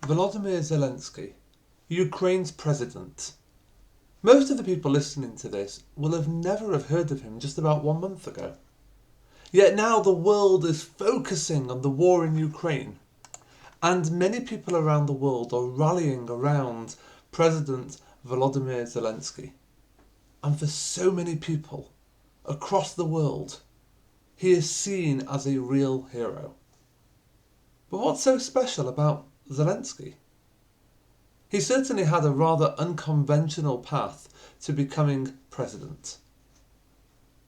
Volodymyr Zelensky, Ukraine's president. Most of the people listening to this will have never have heard of him just about 1 month ago. Yet now the world is focusing on the war in Ukraine, and many people around the world are rallying around President Volodymyr Zelensky. And for so many people across the world, he is seen as a real hero. But what's so special about Zelensky? He certainly had a rather unconventional path to becoming president.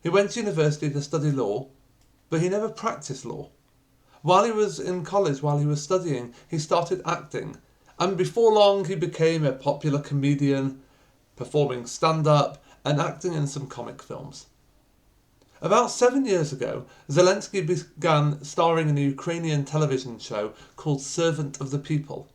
He went to university to study law, but he never practiced law. While he was in college, while he was studying, he started acting, and before long he became a popular comedian, performing stand-up and acting in some comic films. About 7 years ago, Zelensky began starring in a Ukrainian television show called Servant of the People.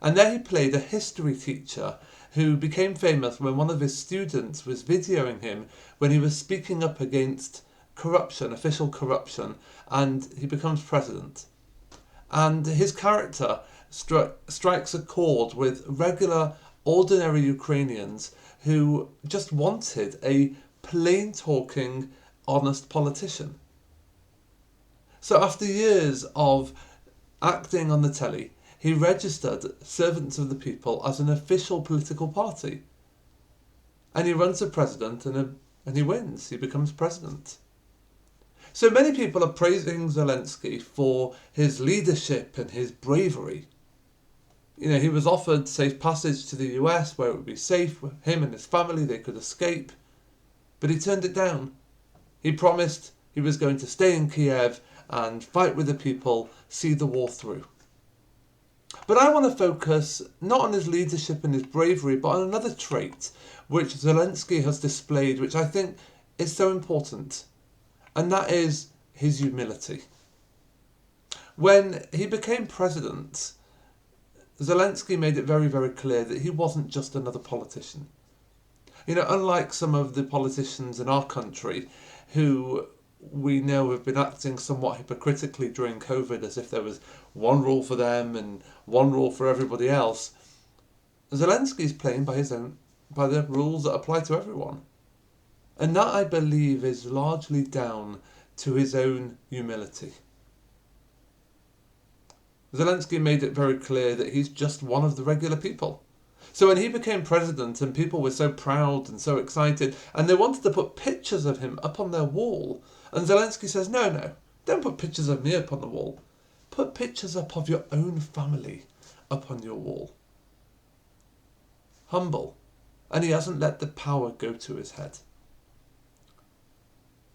And there he played a history teacher who became famous when one of his students was videoing him when he was speaking up against corruption, official corruption, and he becomes president. And his character strikes a chord with regular, ordinary Ukrainians who just wanted a plain-talking, honest politician. So after years of acting on the telly, he registered Servants of the People as an official political party. And he runs for president and he wins. He becomes president. So many people are praising Zelensky for his leadership and his bravery. You know, he was offered safe passage to the US where it would be safe for him and his family, they could escape. But he turned it down. He promised he was going to stay in Kiev and fight with the people, see the war through. But I want to focus not on his leadership and his bravery, but on another trait which Zelensky has displayed, which I think is so important, and that is his humility. When he became president, Zelensky made it very, very clear that he wasn't just another politician. You know, unlike some of the politicians in our country who we know have been acting somewhat hypocritically during COVID as if there was one rule for them and one rule for everybody else, Zelensky's playing by the rules that apply to everyone. And that, I believe, is largely down to his own humility. Zelensky made it very clear that he's just one of the regular people. So when he became president and people were so proud and so excited and they wanted to put pictures of him up on their wall, and Zelensky says, no, don't put pictures of me up on the wall. Put pictures up of your own family up on your wall. Humble. And he hasn't let the power go to his head.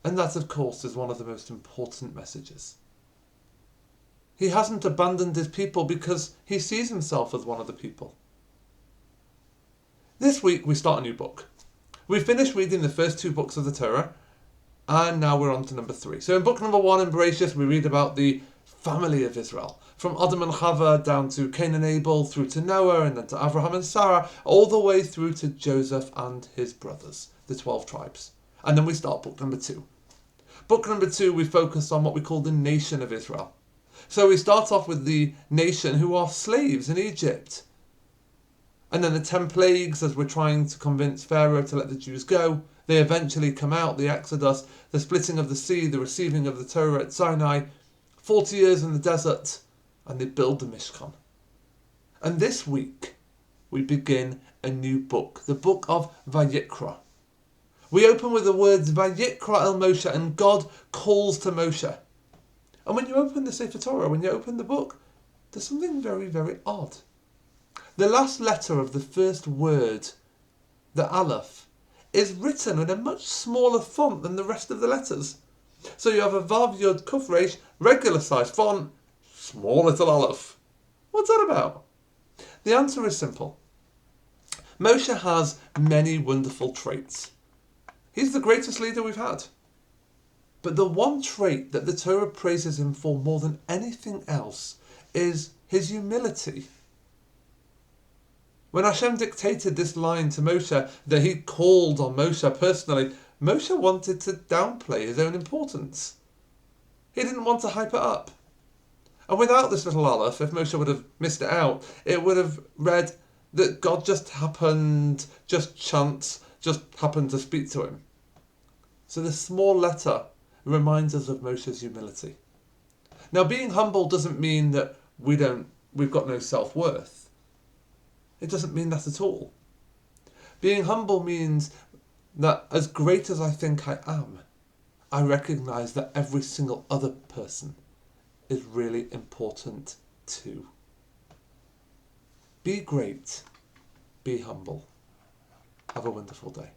And that, of course, is one of the most important messages. He hasn't abandoned his people because he sees himself as one of the people. This week we start a new book. We finished reading the first 2 books of the Torah, and now we're on to number 3. So in book number 1, in Bereshit, we read about the family of Israel, from Adam and Chava down to Cain and Abel, through to Noah, and then to Abraham and Sarah, all the way through to Joseph and his brothers, the 12 tribes. And then we start book number 2. Book number 2, we focus on what we call the nation of Israel. So we start off with the nation who are slaves in Egypt. And then the 10 plagues as we're trying to convince Pharaoh to let the Jews go. They eventually come out, the Exodus, the splitting of the sea, the receiving of the Torah at Sinai, 40 years in the desert, and they build the Mishkan. And this week, we begin a new book, the book of Vayikra. We open with the words Vayikra el Moshe, and God calls to Moshe. And when you open the Sefer Torah, when you open the book, there's something very, very odd. The last letter of the first word, the Aleph, is written in a much smaller font than the rest of the letters. So you have a Vav Yod Kuf Resh, regular size font, small little Aleph. What's that about? The answer is simple. Moshe has many wonderful traits. He's the greatest leader we've had. But the one trait that the Torah praises him for more than anything else is his humility. When Hashem dictated this line to Moshe, that he called on Moshe personally, Moshe wanted to downplay his own importance. He didn't want to hype it up. And without this little Aleph, if Moshe would have missed it out, it would have read that God just happened to speak to him. So this small letter reminds us of Moshe's humility. Now, being humble doesn't mean that we've got no self-worth. It doesn't mean that at all. Being humble means that as great as I think I am, I recognise that every single other person is really important too. Be great. Be humble. Have a wonderful day.